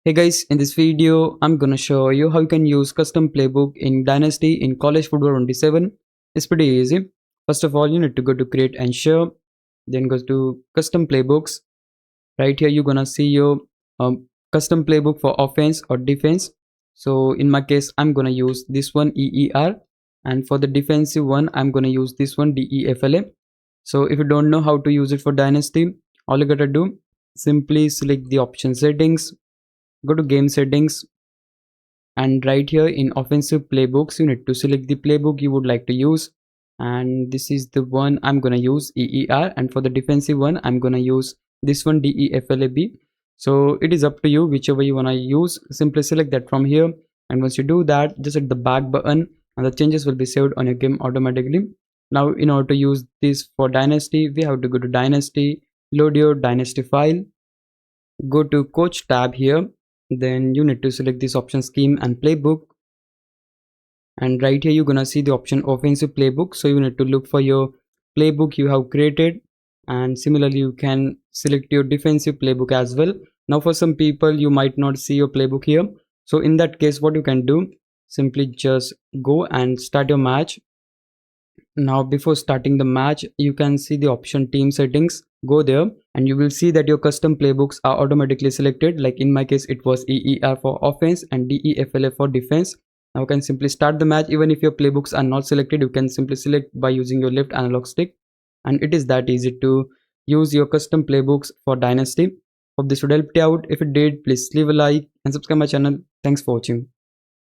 Hey guys, in this video, I'm gonna show you how you can use custom playbook in Dynasty in College Football 27. It's pretty easy. First of all, you need to go to create and share, then go to custom playbooks. Right here, you're gonna see your custom playbook for offense or defense. So in my case, I'm gonna use this one EER, and for the defensive one, I'm gonna use this one DEFLA. So if you don't know how to use it for Dynasty, all you gotta do, simply select the option settings, go to game settings, and right here in offensive playbooks you need to select the playbook you would like to use, and this is the one I'm gonna use, EER, and for the defensive one I'm gonna use this one, DEFLAB. So it is up to you whichever you wanna use. Simply select that from here, and once you do that, just hit the back button and the changes will be saved on your game automatically. Now in order to use this for Dynasty, we have to go to Dynasty, load your Dynasty file, go to coach tab here, then you need to select this option scheme and playbook, and right here you're gonna see the option offensive playbook. So you need to look for your playbook you have created, and similarly you can select your defensive playbook as well. Now for some people you might not see your playbook here, so in that case what you can do, simply just go and start your match. Now before starting the match, you can see the option team settings. Go there and you will see that your custom playbooks are automatically selected. Like in my case it was EER for offense and DEFLA for defense. Now you can simply start the match. Even if your playbooks are not selected, you can simply select by using your left analog stick, and it is that easy to use your custom playbooks for Dynasty. Hope this would help you out. If it did, please leave a like and subscribe my channel. Thanks for watching.